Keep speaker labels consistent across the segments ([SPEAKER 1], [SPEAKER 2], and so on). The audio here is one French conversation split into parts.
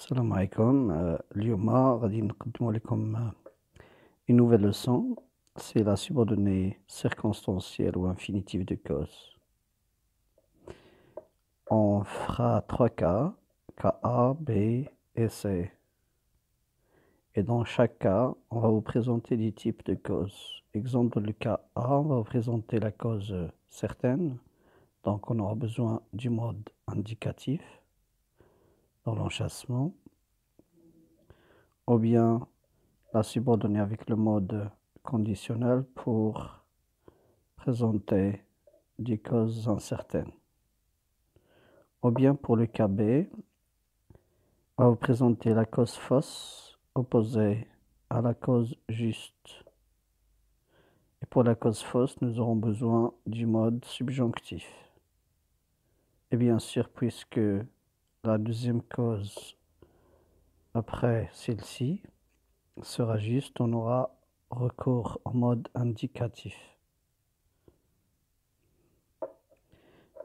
[SPEAKER 1] السلام عليكم اليوم غادي نقدموا لكم une nouvelle leçon. C'est la subordonnée circonstancielle ou infinitive de cause. On fera 3 cas A, B et C. Et dans chaque cas, on va vous présenter des types de causes. Exemple, dans le cas A, on va vous présenter la cause certaine. Donc, on aura besoin du mode indicatif dans l'enchâssement. Ou bien la subordonnée avec le mode conditionnel pour présenter des causes incertaines. Ou bien pour le cas B, on va vous présenter la cause fausse opposée à la cause juste. Et pour la cause fausse, nous aurons besoin du mode subjonctif. Et bien sûr, puisque la deuxième cause après celle-ci sera juste, on aura recours au mode indicatif.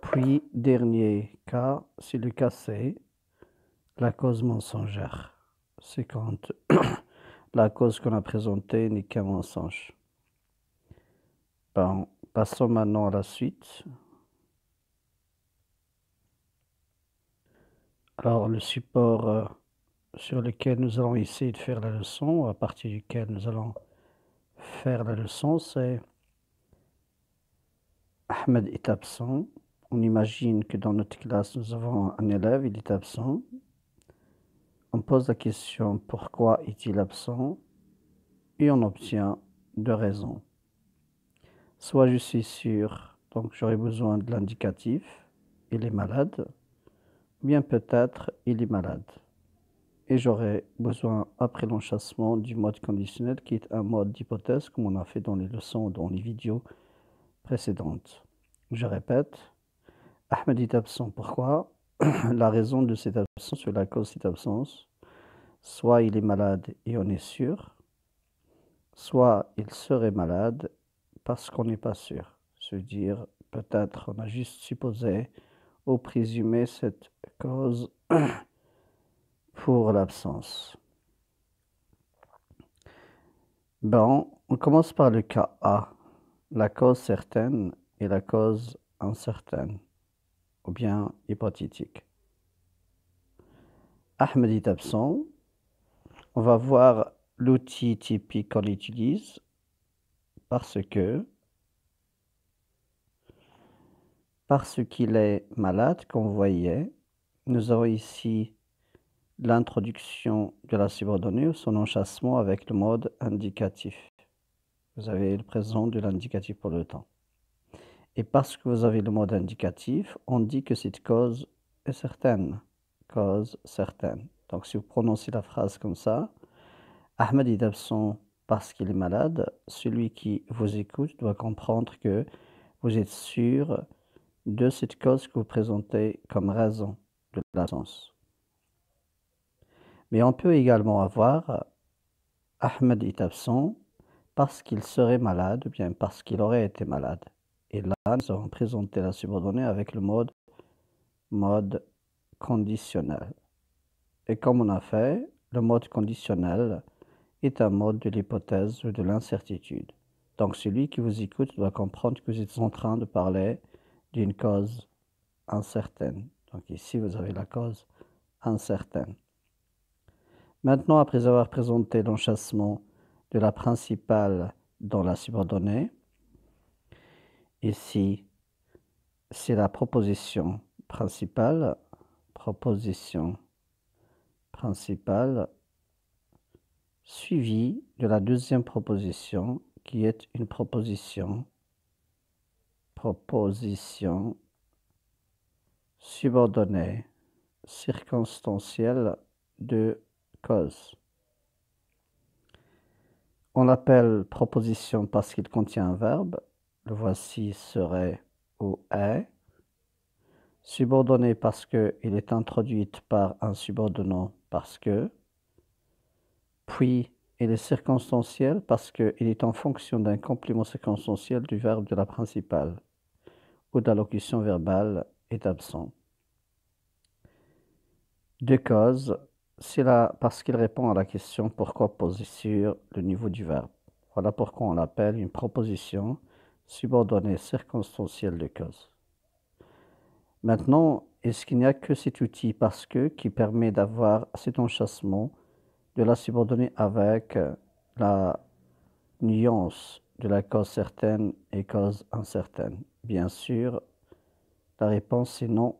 [SPEAKER 1] Puis, dernier cas, c'est le cas C, la cause mensongère. C'est quand la cause qu'on a présentée n'est qu'un mensonge. Bon, passons maintenant à la suite. Alors, le support sur lequel nous allons essayer de faire la leçon, à partir duquel nous allons faire la leçon, c'est Ahmed est absent. On imagine que dans notre classe, nous avons un élève, il est absent. On pose la question pourquoi est-il absent et on obtient deux raisons. Soit je suis sûr, donc j'aurai besoin de l'indicatif, il est malade, ou bien peut-être il est malade. Et j'aurai besoin, après l'enchâssement, du mode conditionnel qui est un mode d'hypothèse comme on a fait dans les leçons, dans les vidéos précédentes. Je répète, Ahmed est absent. Pourquoi? La raison de cette absence ou la cause de cette absence, soit il est malade et on est sûr, soit il serait malade parce qu'on n'est pas sûr. Se dire, peut-être on a juste supposé ou présumé cette cause pour l'absence. Bon, on commence par le cas A, la cause certaine et la cause incertaine, ou bien hypothétique. Ahmed est absent. On va voir l'outil typique qu'on utilise parce qu'il est malade, comme vous voyez. Nous avons ici l'introduction de la subordonnée ou son enchâssement avec le mode indicatif. Vous avez le présent de l'indicatif pour le temps. Et parce que vous avez le mode indicatif, on dit que cette cause est certaine. Cause certaine. Donc si vous prononcez la phrase comme ça, Ahmed est absent parce qu'il est malade, celui qui vous écoute doit comprendre que vous êtes sûr de cette cause que vous présentez comme raison de l'absence. Mais on peut également avoir Ahmed est absent parce qu'il serait malade ou bien parce qu'il aurait été malade. Et là, nous avons présenté la subordonnée avec le mode conditionnel. Et comme on a fait, le mode conditionnel est un mode de l'hypothèse ou de l'incertitude. Donc celui qui vous écoute doit comprendre que vous êtes en train de parler d'une cause incertaine. Donc ici, vous avez la cause incertaine. Maintenant, après avoir présenté l'enchâssement de la principale dans la subordonnée, ici, c'est la proposition principale suivie de la deuxième proposition qui est une proposition subordonnée circonstancielle de cause. On l'appelle proposition parce qu'il contient un verbe. Le voici serait ou est. Subordonnée parce qu'il est introduite par un subordonnant parce que. Puis, il est circonstanciel parce qu'il est en fonction d'un complément circonstanciel du verbe de la principale ou de la locution verbale est absent. De cause, c'est là parce qu'il répond à la question pourquoi poser sur le niveau du verbe. Voilà pourquoi on l'appelle une proposition subordonnée circonstancielle de cause. Maintenant, est-ce qu'il n'y a que cet outil parce que qui permet d'avoir cet enchâssement de la subordonnée avec la nuance de la cause certaine et cause incertaine? Bien sûr, la réponse est non,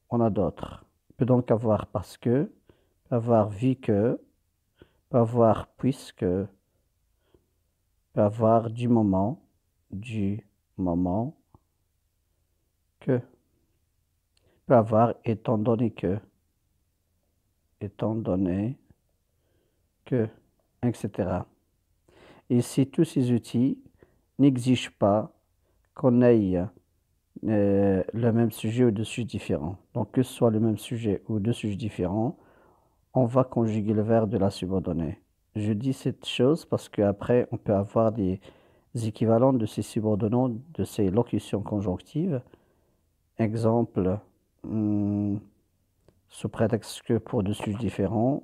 [SPEAKER 1] on a d'autres. Peut donc avoir parce que, avoir vu que, peut avoir puisque, peut avoir du moment que, peut avoir étant donné que, etc. Et si tous ces outils n'exigent pas qu'on ait le même sujet ou deux sujets différents. Donc que ce soit le même sujet ou deux sujets différents, on va conjuguer le verbe de la subordonnée. Je dis cette chose parce qu'après, on peut avoir des équivalents de ces subordonnés, de ces locutions conjonctives. Exemple, sous prétexte que pour deux sujets différents,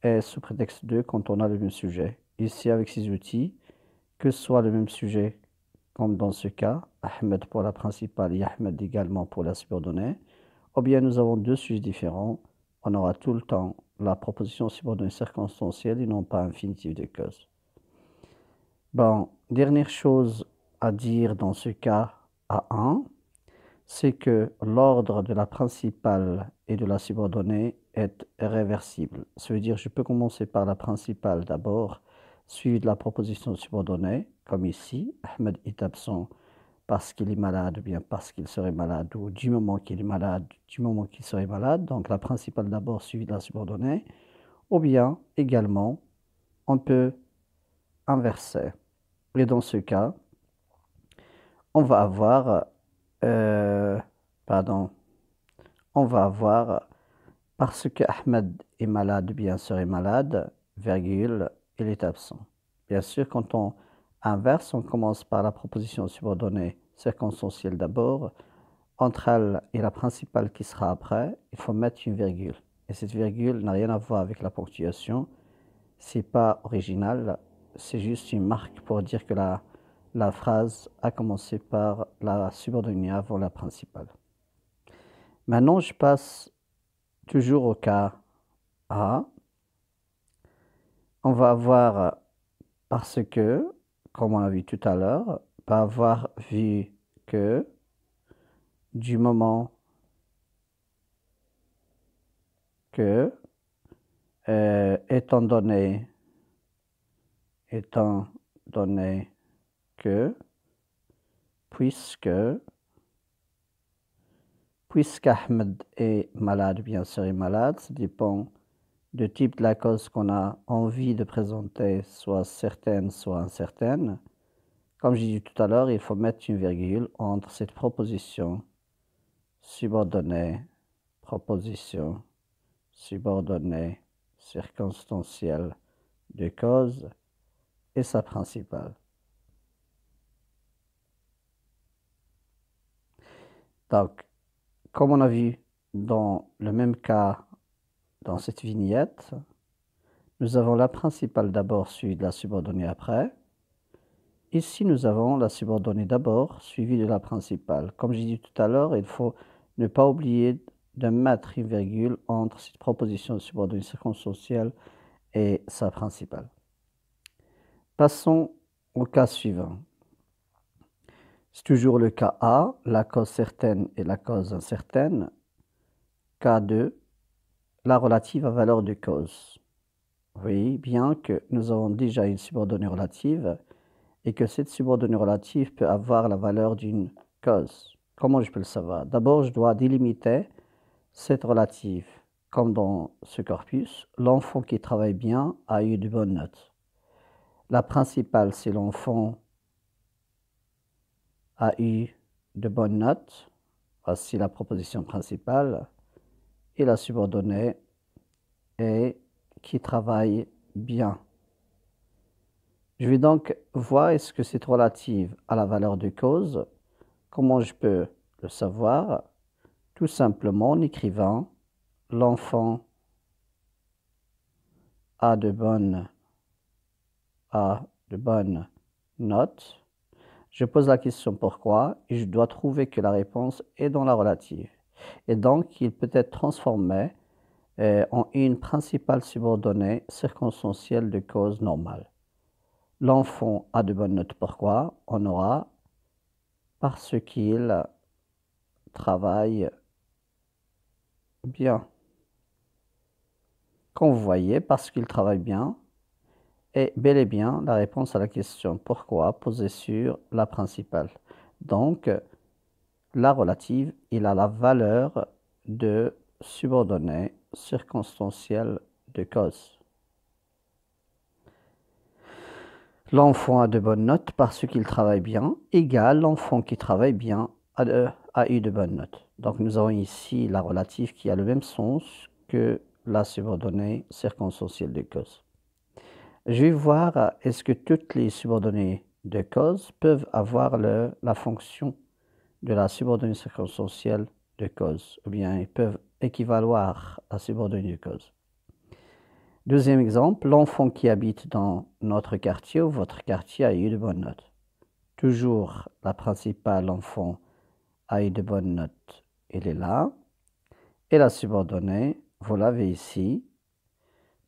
[SPEAKER 1] et sous prétexte de quand on a le même sujet. Ici, avec ces outils, que ce soit le même sujet, comme dans ce cas, Ahmed pour la principale et Ahmed également pour la subordonnée, ou bien nous avons deux sujets différents, on aura tout le temps la proposition subordonnée circonstancielle et non pas infinitive de cause. Bon, dernière chose à dire dans ce cas A1, c'est que l'ordre de la principale et de la subordonnée est réversible. Ça veut dire que je peux commencer par la principale d'abord, suivi de la proposition subordonnée, comme ici, Ahmed est absent parce qu'il est malade ou bien parce qu'il serait malade, ou du moment qu'il est malade, du moment qu'il serait malade, donc la principale d'abord suivie de la subordonnée, ou bien également, on peut inverser. Et dans ce cas, on va avoir, euh, pardon, on va avoir, parce que Ahmed est malade ou bien serait malade, virgule, il est absent. Bien sûr, quand on inverse, on commence par la proposition subordonnée circonstancielle d'abord. Entre elle et la principale qui sera après, il faut mettre une virgule. Et cette virgule n'a rien à voir avec la ponctuation. C'est pas original, c'est juste une marque pour dire que la phrase a commencé par la subordonnée avant la principale. Maintenant, je passe toujours au cas A. On va avoir parce que, comme on a vu tout à l'heure, va avoir vu que du moment que, étant donné que, puisque, puisqu'Ahmed est malade, bien sûr est malade, ça dépend du type de la cause qu'on a envie de présenter, soit certaine, soit incertaine. Comme j'ai dit tout à l'heure, il faut mettre une virgule entre cette proposition subordonnée, circonstancielle de cause et sa principale. Donc, comme on a vu dans le même cas dans cette vignette, nous avons la principale d'abord suivie de la subordonnée après. Ici, nous avons la subordonnée d'abord suivie de la principale. Comme j'ai dit tout à l'heure, il faut ne pas oublier de mettre une virgule entre cette proposition de subordonnée circonstancielle et sa principale. Passons au cas suivant. C'est toujours le cas A, la cause certaine et la cause incertaine. Cas 2, la relative à valeur de cause. Oui, bien que nous avons déjà une subordonnée relative et que cette subordonnée relative peut avoir la valeur d'une cause. Comment je peux le savoir? D'abord, je dois délimiter cette relative. Comme dans ce corpus, l'enfant qui travaille bien a eu de bonnes notes. La principale, c'est l'enfant a eu de bonnes notes. Voici la proposition principale. Et la subordonnée est qui travaille bien. Je vais donc voir est-ce que c'est relative à la valeur de cause. Comment je peux le savoir? Tout simplement en écrivant l'enfant a de bonnes notes. Je pose la question pourquoi et je dois trouver que la réponse est dans la relative. Et donc, il peut être transformé en une principale subordonnée circonstancielle de cause normale. L'enfant a de bonnes notes. Pourquoi? On aura parce qu'il travaille bien. Comme vous voyez, parce qu'il travaille bien est bel et bien la réponse à la question pourquoi posée sur la principale. Donc, la relative, il a la valeur de subordonnée circonstancielle de cause. L'enfant a de bonnes notes parce qu'il travaille bien, égale l'enfant qui travaille bien a eu de bonnes notes. Donc nous avons ici la relative qui a le même sens que la subordonnée circonstancielle de cause. Je vais voir est-ce que toutes les subordonnées de cause peuvent avoir la fonction de la subordonnée circonstancielle de cause, ou bien ils peuvent équivaloir à la subordonnée de cause. Deuxième exemple, l'enfant qui habite dans notre quartier ou votre quartier a eu de bonnes notes. Toujours la principale, l'enfant a eu de bonnes notes, elle est là. Et la subordonnée, vous l'avez ici,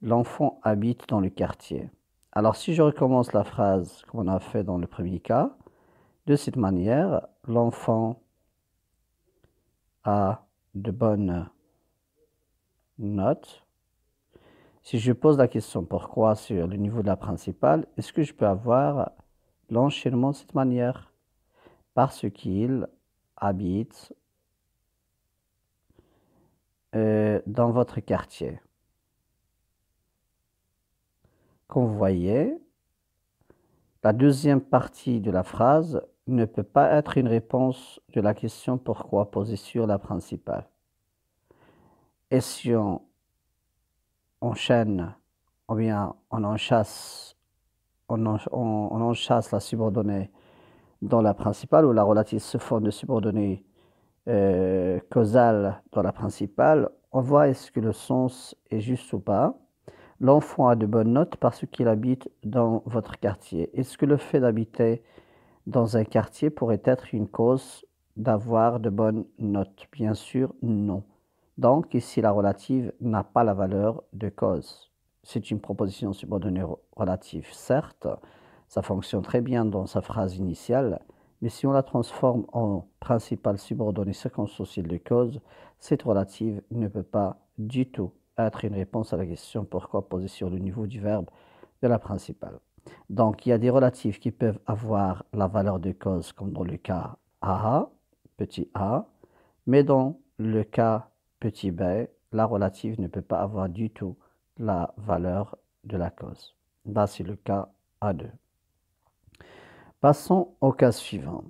[SPEAKER 1] l'enfant habite dans le quartier. Alors si je recommence la phrase comme on a fait dans le premier cas, de cette manière, l'enfant a de bonnes notes. Si je pose la question pourquoi sur le niveau de la principale, est-ce que je peux avoir l'enchaînement de cette manière? Parce qu'il habite dans votre quartier. Comme vous voyez, la deuxième partie de la phrase ne peut pas être une réponse de la question pourquoi posée sur la principale. Et si on enchaîne, ou bien on enchasse la subordonnée dans la principale, ou la relative se forme de subordonnée causale dans la principale, on voit est-ce que le sens est juste ou pas. L'enfant a de bonnes notes parce qu'il habite dans votre quartier. Est-ce que le fait d'habiter dans un quartier pourrait être une cause d'avoir de bonnes notes? Bien sûr, non. Donc, ici, la relative n'a pas la valeur de cause. C'est une proposition subordonnée relative, certes, ça fonctionne très bien dans sa phrase initiale, mais si on la transforme en principale subordonnée circonstancielle de cause, cette relative ne peut pas du tout être une réponse à la question pourquoi posée sur le niveau du verbe de la principale. Donc, il y a des relatifs qui peuvent avoir la valeur de cause, comme dans le cas A, petit a, mais dans le cas petit b, la relative ne peut pas avoir du tout la valeur de la cause. Là, c'est le cas A2. Passons au cas suivant.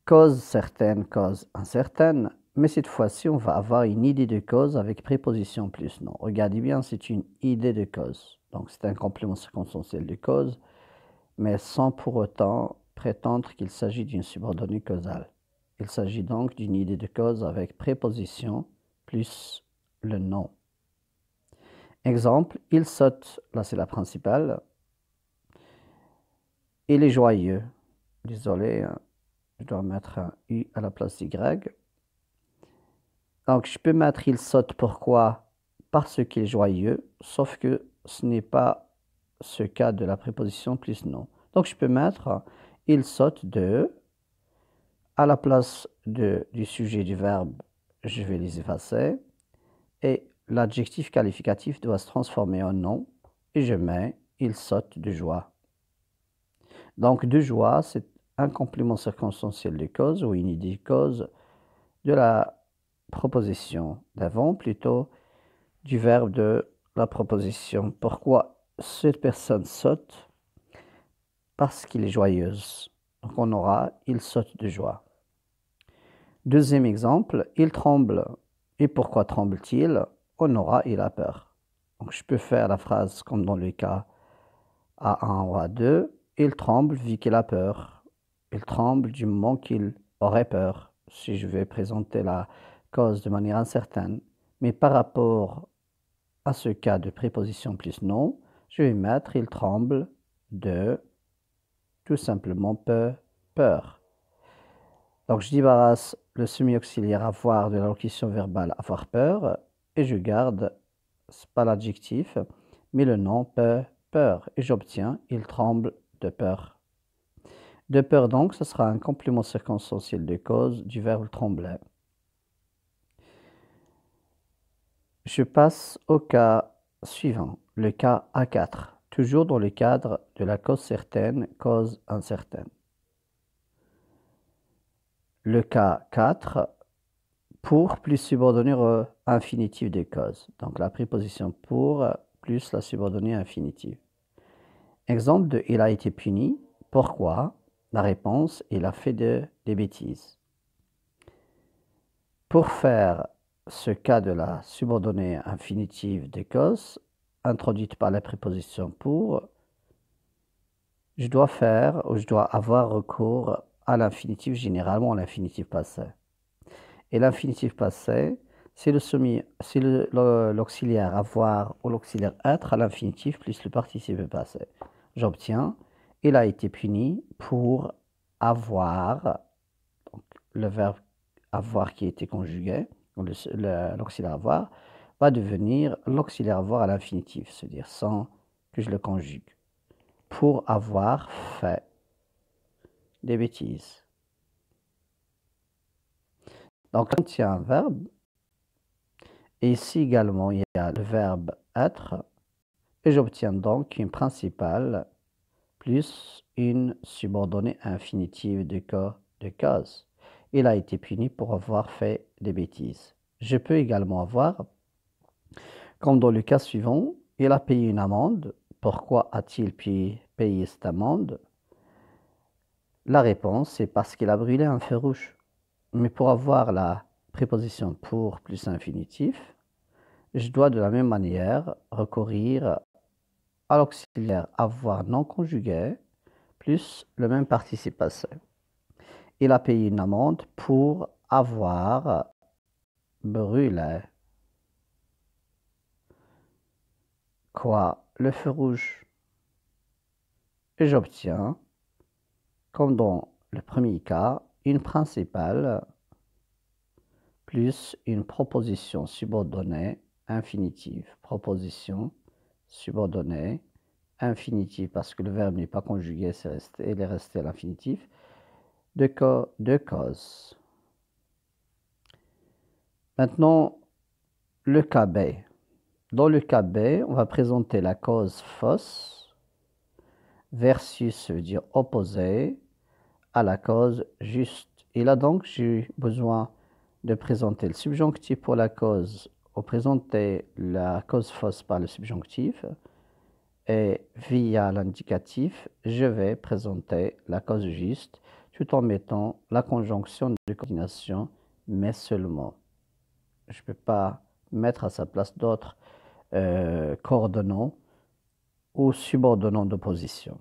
[SPEAKER 1] Cause certaine, cause incertaine, mais cette fois-ci, on va avoir une idée de cause avec préposition plus non. Regardez bien, c'est une idée de cause. Donc, c'est un complément circonstanciel de cause, mais sans pour autant prétendre qu'il s'agit d'une subordonnée causale. Il s'agit donc d'une idée de cause avec préposition plus le nom. Exemple, il saute, là c'est la principale. Il est joyeux. Désolé, je dois mettre un U à la place d'Y. Donc je peux mettre il saute, pourquoi? Parce qu'il est joyeux, sauf que ce n'est pas ce cas de la préposition plus non. Donc je peux mettre il saute de, à la place du sujet du verbe, je vais les effacer, et l'adjectif qualificatif doit se transformer en nom, et je mets il saute de joie. Donc de joie, c'est un complément circonstanciel de cause ou une idée de cause de la proposition d'avant, plutôt du verbe de la proposition. Pourquoi cette personne saute? Parce qu'il est joyeuse. Donc on aura il saute de joie. Deuxième exemple, il tremble. Et pourquoi tremble-t-il? On aura il a peur. Donc je peux faire la phrase comme dans le cas A1 ou A2. Il tremble vu qu'il a peur. Il tremble du moment qu'il aurait peur. Si je vais présenter la cause de manière incertaine, Mais par rapport à ce cas de préposition plus non, je vais mettre il tremble de tout simplement peur. Donc je débarrasse le semi-auxiliaire avoir de la locution verbale avoir peur et je garde, c'est pas l'adjectif, mais le nom peur et j'obtiens il tremble de peur. De peur donc, ce sera un complément circonstanciel de cause du verbe trembler. Je passe au cas suivant, le cas A4, toujours dans le cadre de la cause certaine, cause incertaine. Le cas 4, pour plus subordonné au infinitif de cause. Donc la préposition pour plus la subordonnée infinitive. Exemple de il a été puni. Pourquoi? La réponse, il a fait des bêtises. Pour faire ce cas de la subordonnée infinitive de cause, introduite par la préposition pour, je dois avoir recours à l'infinitif, généralement l'infinitif passé. Et l'infinitif passé, c'est l'auxiliaire avoir ou l'auxiliaire être à l'infinitif plus le participe passé. J'obtiens, il a été puni pour avoir, donc le verbe avoir qui a été conjugué, l'auxiliaire avoir, va devenir l'auxiliaire avoir à l'infinitif, c'est-à-dire sans que je le conjugue, pour avoir fait des bêtises. Donc, quand il y a un verbe, et ici également, il y a le verbe être, et j'obtiens donc une principale plus une subordonnée infinitive de cause. Il a été puni pour avoir fait des bêtises. Je peux également avoir, comme dans le cas suivant, il a payé une amende. Pourquoi a-t-il payé cette amende? La réponse, c'est parce qu'il a brûlé un feu rouge. Mais pour avoir la préposition pour plus infinitif, je dois de la même manière recourir à l'auxiliaire avoir non conjugué plus le même participe passé. Il a payé une amende pour avoir brûlé quoi? Le feu rouge. Et j'obtiens, comme dans le premier cas, une principale plus une proposition subordonnée infinitive. Proposition subordonnée infinitive, parce que le verbe n'est pas conjugué, il est resté à l'infinitif, de cause. Maintenant, le cas B. Dans le cas B, on va présenter la cause fausse versus, veut dire opposé, à la cause juste. Et là donc, j'ai besoin de présenter le subjonctif pour la cause, ou présenter la cause fausse par le subjonctif, et via l'indicatif, je vais présenter la cause juste, tout en mettant la conjonction de coordination, mais seulement. Je ne peux pas mettre à sa place d'autres coordonnants ou subordonnants d'opposition.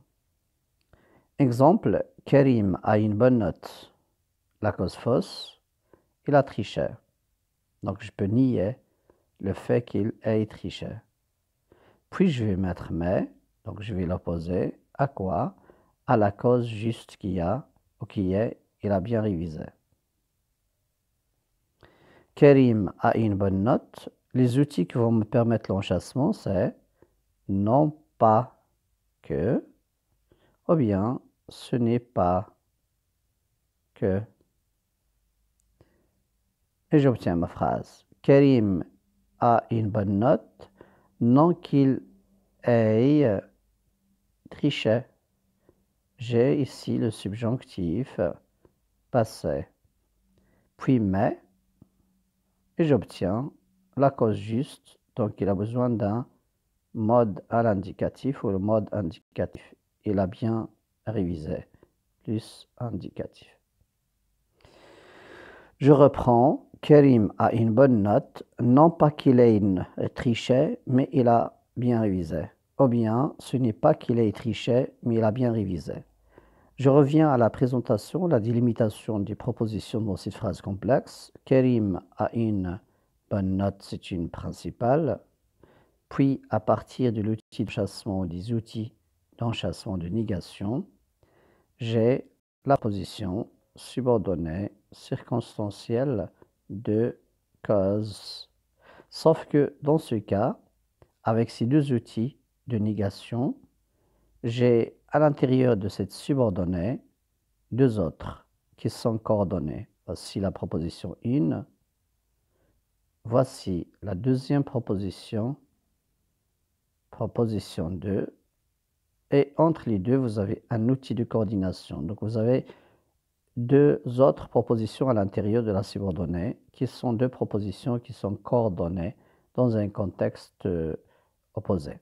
[SPEAKER 1] Exemple, Karim a une bonne note. La cause fausse, il a triché. Donc je peux nier le fait qu'il ait triché. Puis je vais mettre mais, donc je vais l'opposer à quoi? À la cause juste qu'il y a, ou qui est, il a bien révisé. Karim a une bonne note. Les outils qui vont me permettre l'enchassement, c'est non pas que, ou bien ce n'est pas que. Et j'obtiens ma phrase. Karim a une bonne note, non qu'il ait triché. J'ai ici le subjonctif passé. Puis mais, et j'obtiens la cause juste, donc il a besoin d'un mode à l'indicatif ou le mode indicatif. Il a bien révisé, plus indicatif. Je reprends, Karim a une bonne note, non pas qu'il ait triché, mais il a bien révisé. Ou bien, ce n'est pas qu'il ait triché, mais il a bien révisé. Je reviens à la présentation, la délimitation des propositions dans cette phrase complexe. Karim a une bonne note, c'est une principale. Puis, à partir de l'outil d'enchâssement ou des outils d'enchâssement de négation, j'ai la position subordonnée circonstancielle de cause. Sauf que dans ce cas, avec ces deux outils de négation, j'ai à l'intérieur de cette subordonnée deux autres qui sont coordonnées. Voici la proposition 1. Voici la deuxième proposition 2. Et entre les deux, vous avez un outil de coordination. Donc, vous avez deux autres propositions à l'intérieur de la subordonnée qui sont deux propositions qui sont coordonnées dans un contexte opposé.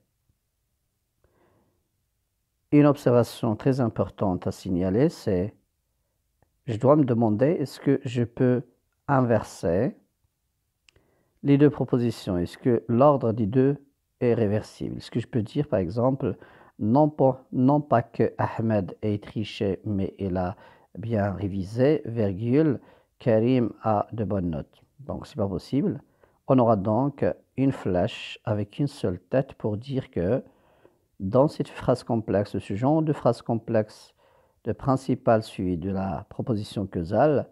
[SPEAKER 1] Une observation très importante à signaler, c'est je dois me demander est-ce que je peux inverser les deux propositions? Est-ce que l'ordre des deux est réversible? Est-ce que je peux dire par exemple non pas que Ahmed ait triché, mais il a bien révisé, virgule, Karim a de bonnes notes. Donc, c'est pas possible. On aura donc une flèche avec une seule tête pour dire que dans cette phrase complexe, ce genre de phrase complexe de principal suivi de la proposition causale,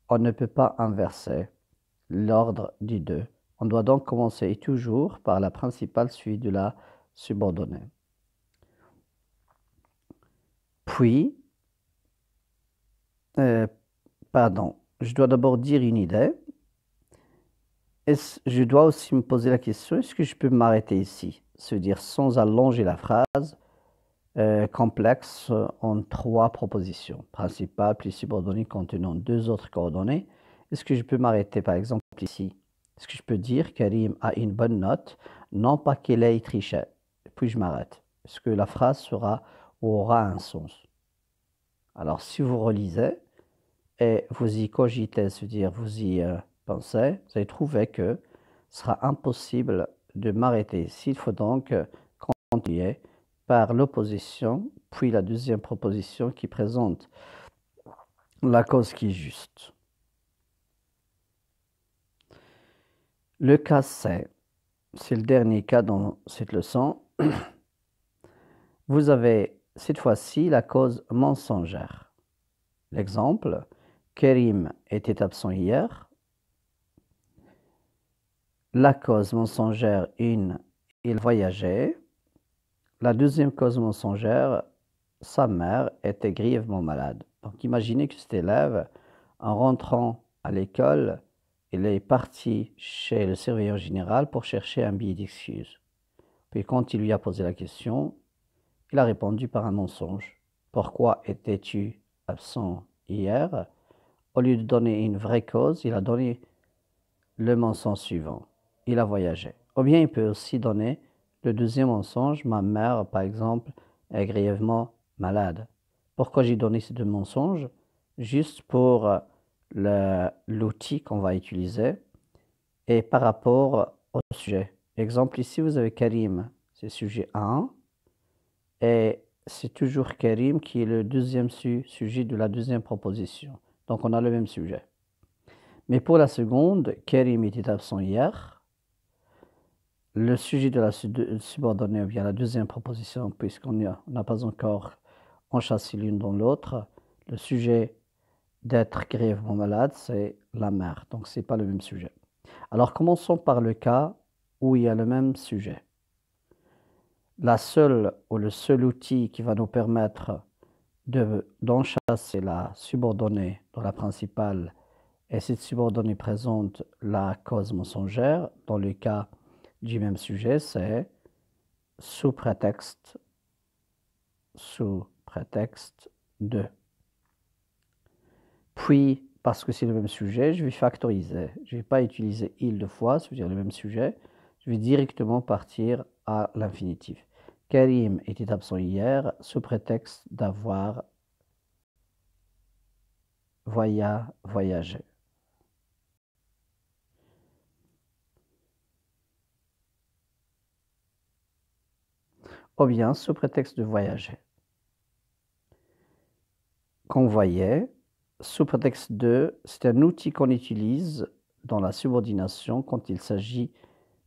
[SPEAKER 1] on ne peut pas inverser l'ordre des deux. On doit donc commencer toujours par la principale suivie de la subordonnée. Puis, je dois d'abord dire une idée. Je dois aussi me poser la question, est-ce que je peux m'arrêter ici? C'est-à-dire sans allonger la phrase complexe en trois propositions, principale plus subordonnée contenant deux autres coordonnées. Est-ce que je peux m'arrêter par exemple ici? Est-ce que je peux dire Karim a une bonne note, non pas qu'il ait triché, puis je m'arrête? Est-ce que la phrase aura un sens? Alors si vous relisez et vous y cogitez, c'est-à-dire vous y pensez, vous allez trouver que ce sera impossible de m'arrêter ici. Il faut donc continuer par l'opposition, puis la deuxième proposition qui présente la cause qui est juste. Le cas C, c'est le dernier cas dans cette leçon. Vous avez cette fois-ci la cause mensongère. L'exemple, Karim était absent hier. La cause mensongère 1, il voyageait. La deuxième cause mensongère, sa mère était grièvement malade. Donc imaginez que cet élève, en rentrant à l'école, il est parti chez le surveillant général pour chercher un billet d'excuse. Puis quand il lui a posé la question, il a répondu par un mensonge. Pourquoi étais-tu absent hier? Au lieu de donner une vraie cause, il a donné le mensonge suivant. Il a voyagé. Ou bien il peut aussi donner le deuxième mensonge. Ma mère, par exemple, est grièvement malade. Pourquoi j'ai donné ces deux mensonges? Juste pour l'outil qu'on va utiliser et par rapport au sujet. Exemple, ici, vous avez Karim, c'est sujet 1. Et c'est toujours Karim qui est le deuxième sujet de la deuxième proposition. Donc, on a le même sujet. Mais pour la seconde, Karim était absent hier. Le sujet de la subordonnée, ou bien la deuxième proposition, puisqu'on n'a pas encore enchâssé l'une dans l'autre, le sujet d'être grièvement malade, c'est la mère. Donc, ce n'est pas le même sujet. Alors, commençons par le cas où il y a le même sujet. Le seul outil qui va nous permettre d'enchasser la subordonnée dans la principale, et cette subordonnée présente la cause mensongère, dans le cas du même sujet, c'est sous prétexte de. Puis, parce que c'est le même sujet, je vais factoriser. Je ne vais pas utiliser il deux fois, c'est-à-dire le même sujet. Je vais directement partir à l'infinitif. Karim était absent hier sous prétexte d'avoir voyagé. Ou bien sous prétexte de voyager. Convoyer, sous prétexte de, c'est un outil qu'on utilise dans la subordination quand il s'agit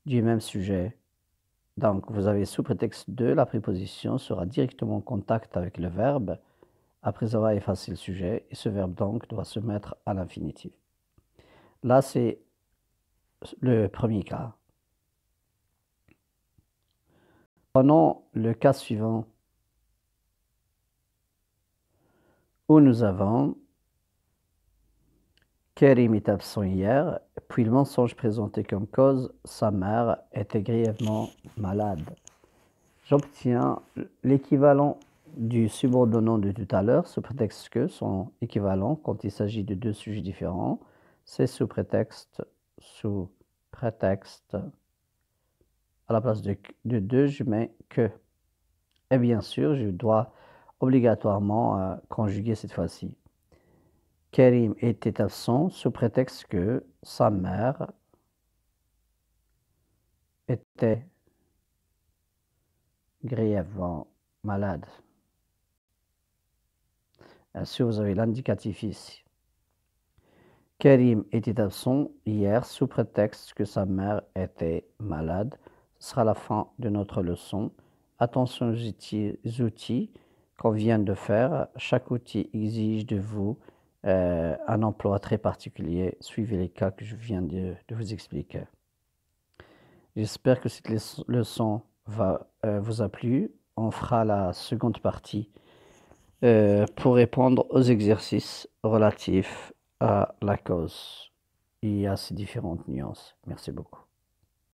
[SPEAKER 1] du même sujet. Donc, vous avez sous prétexte de, la préposition sera directement en contact avec le verbe après avoir effacé le sujet, et ce verbe donc doit se mettre à l'infinitif. Là, c'est le premier cas. Prenons le cas suivant où nous avons Kerim est absent hier, puis le mensonge présenté comme cause, sa mère était grièvement malade. J'obtiens l'équivalent du subordonnant de tout à l'heure, sous prétexte que son équivalent, quand il s'agit de deux sujets différents, c'est sous prétexte, à la place de deux, je mets que. Et bien sûr, je dois obligatoirement conjuguer cette fois-ci. Kerim était absent sous prétexte que sa mère était grièvement malade. Bien sûr, vous avez l'indicatif ici. Kerim était absent hier sous prétexte que sa mère était malade. Ce sera la fin de notre leçon. Attention aux outils qu'on vient de faire. Chaque outil exige de vous un emploi très particulier. Suivez les cas que je viens de vous expliquer. J'espère que cette leçon vous a plu. On fera la seconde partie pour répondre aux exercices relatifs à la cause et à ses différentes nuances. Merci beaucoup.